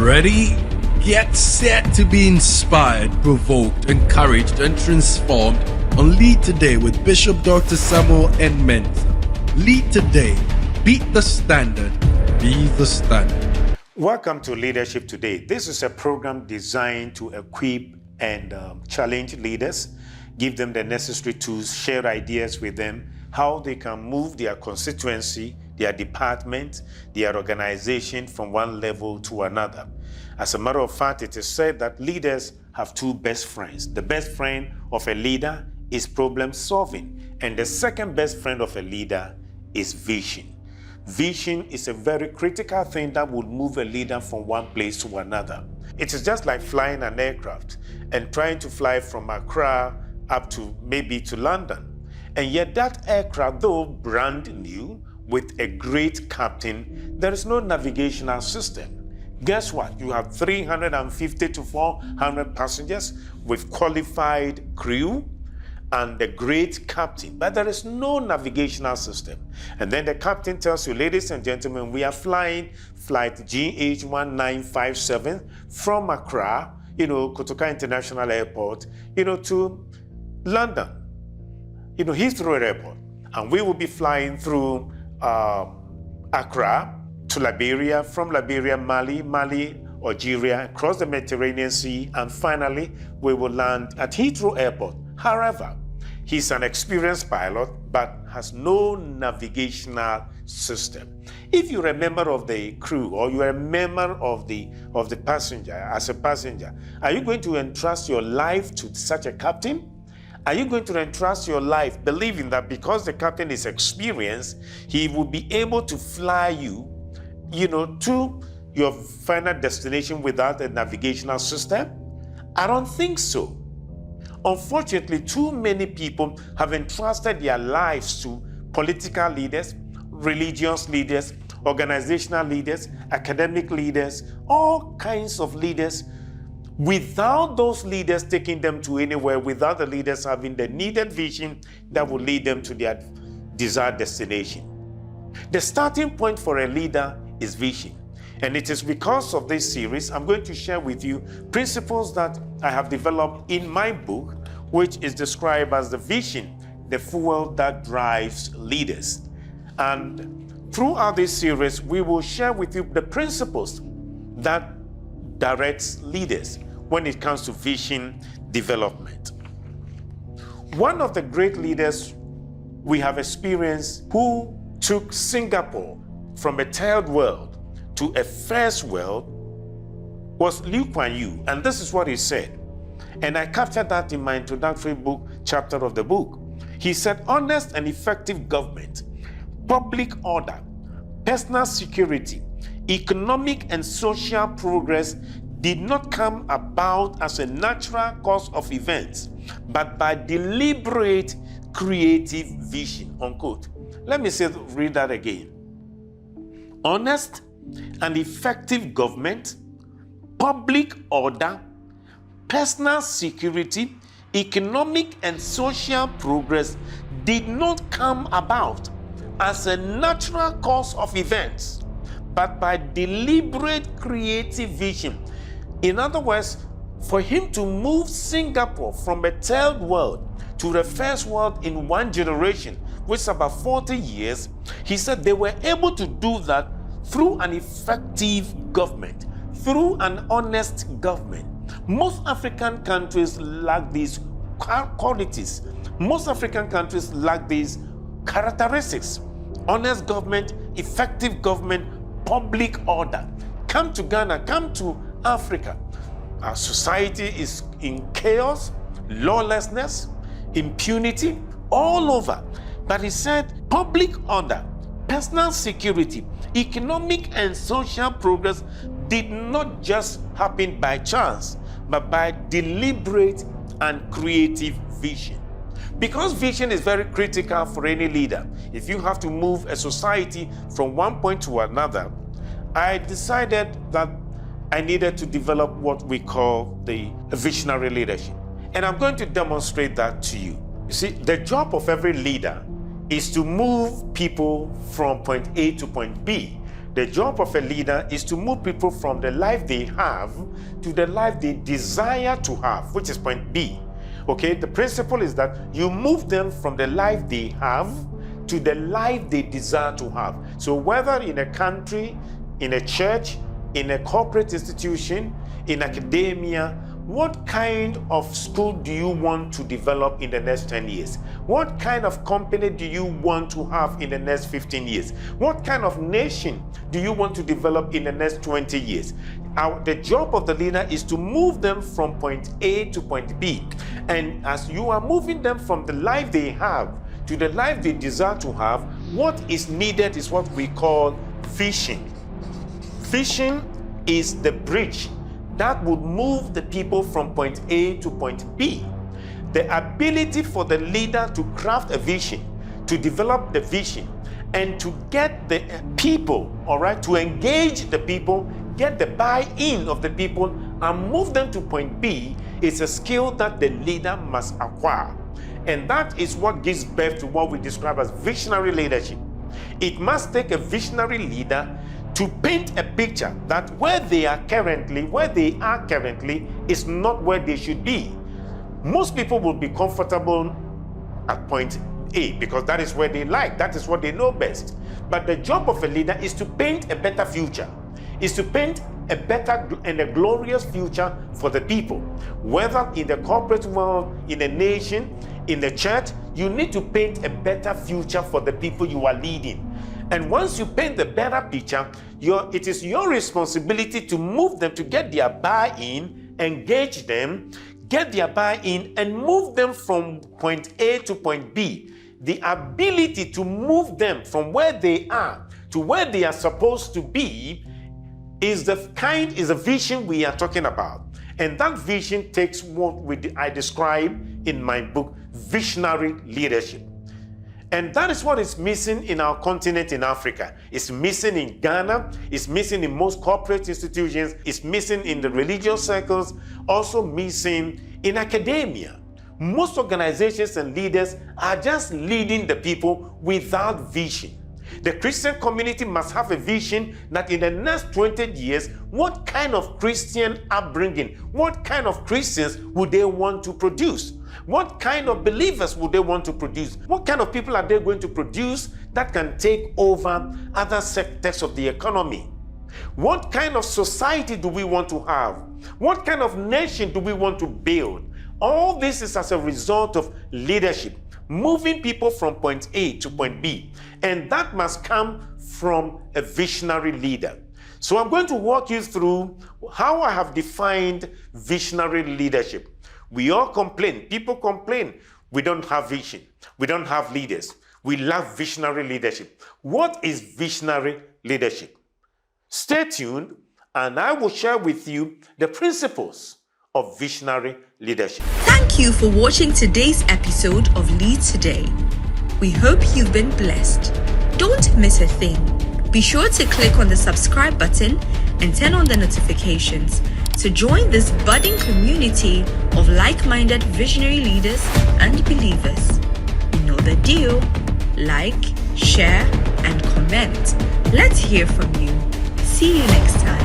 Ready? Get set to be inspired, provoked, encouraged, and transformed on Lead Today with Bishop Dr. Samuel N. Mensa. Lead Today. Beat the standard. Be the standard. Welcome to Leadership Today. This is a program designed to equip and challenge leaders, give them the necessary tools, share ideas with them, how they can move their constituency, their department, their organization from one level to another. As a matter of fact, it is said that leaders have two best friends. The best friend of a leader is problem solving, and the second best friend of a leader is vision. Vision is a very critical thing that would move a leader from one place to another. It is just like flying an aircraft and trying to fly from Accra up to maybe to London. And yet that aircraft, though brand new, with a great captain, there is no navigational system. Guess what? You have 350 to 400 passengers with qualified crew and the great captain, but there is no navigational system. And then the captain tells you, ladies and gentlemen, we are flying flight GH1957 from Accra, Kotoka International Airport, to London, Heathrow Airport. And we will be flying through Accra to Liberia, from Liberia, Mali, Algeria, across the Mediterranean Sea, and finally, we will land at Heathrow Airport. However, he's an experienced pilot, but has no navigational system. If you're a member of the crew or you're a member of the passenger, as a passenger, are you going to entrust your life to such a captain? Are you going to entrust your life believing that because the captain is experienced, he will be able to fly you, to your final destination without a navigational system? I don't think so. Unfortunately, too many people have entrusted their lives to political leaders, religious leaders, organizational leaders, academic leaders, all kinds of leaders, without those leaders taking them to anywhere, without the leaders having the needed vision that will lead them to their desired destination. The starting point for a leader is vision. And it is because of this series, I'm going to share with you principles that I have developed in my book, which is described as the vision, the fuel that drives leaders. And throughout this series, we will share with you the principles that directs leaders when it comes to vision development. One of the great leaders we have experienced who took Singapore from a third world to a first world was Lee Kuan Yew, and this is what he said. And I captured that in my introductory book, chapter of the book. He said, honest and effective government, public order, personal security, economic and social progress did not come about as a natural course of events, but by deliberate creative vision, unquote. Let me read that again. Honest and effective government, public order, personal security, economic and social progress did not come about as a natural course of events, but by deliberate creative vision. In other words, for him to move Singapore from a third world to the first world in one generation, which is about 40 years, he said they were able to do that through an effective government, through an honest government. Most African countries lack these qualities. Most African countries lack these characteristics. Honest government, effective government, public order. Come to Ghana, come to Africa. Our society is in chaos, lawlessness, impunity, all over. But he said public order, personal security, economic and social progress did not just happen by chance, but by deliberate and creative vision. Because vision is very critical for any leader. If you have to move a society from one point to another, I decided that I needed to develop what we call the visionary leadership. And I'm going to demonstrate that to you. You see, the job of every leader is to move people from point A to point B. The job of a leader is to move people from the life they have to the life they desire to have, which is point B. Okay, the principle is that you move them from the life they have to the life they desire to have. So whether in a country, in a church, in a corporate institution, in academia, what kind of school do you want to develop in the next 10 years? What kind of company do you want to have in the next 15 years? What kind of nation do you want to develop in the next 20 years? The job of the leader is to move them from point A to point B. And as you are moving them from the life they have to the life they desire to have, what is needed is what we call vision. Vision is the bridge that would move the people from point A to point B. The ability for the leader to craft a vision, to develop the vision, and to get the people, all right, to engage the people, get the buy-in of the people, and move them to point B is a skill that the leader must acquire. And that is what gives birth to what we describe as visionary leadership. It must take a visionary leader to paint a picture that where they are currently is not where they should be. Most people will be comfortable at point A because that is where they like, that is what they know best. But the job of a leader is to paint a better future, is to paint a better and a glorious future for the people. Whether in the corporate world, in a nation, in the church, you need to paint a better future for the people you are leading. And once you paint the better picture, it is your responsibility to move them to get their buy-in, engage them, get their buy-in, and move them from point A to point B. The ability to move them from where they are to where they are supposed to be is a vision we are talking about. And that vision takes what I describe in my book, Visionary Leadership. And that is what is missing in our continent in Africa. It's missing in Ghana, it's missing in most corporate institutions, it's missing in the religious circles, also missing in academia. Most organizations and leaders are just leading the people without vision. The Christian community must have a vision that in the next 20 years, what kind of Christian upbringing, what kind of Christians would they want to produce? What kind of believers would they want to produce? What kind of people are they going to produce that can take over other sectors of the economy? What kind of society do we want to have? What kind of nation do we want to build? All this is as a result of leadership, moving people from point A to point B. And that must come from a visionary leader. So I'm going to walk you through how I have defined visionary leadership. We all complain, people complain, we don't have vision, we don't have leaders. We love visionary leadership. What is visionary leadership? Stay tuned and I will share with you the principles of visionary leadership. Thank you for watching today's episode of Lead2day. We hope you've been blessed. Don't miss a thing. Be sure to click on the subscribe button and turn on the notifications to join this budding community of like-minded visionary leaders and believers. You know the deal. Like, share, and comment. Let's hear from you. See you next time.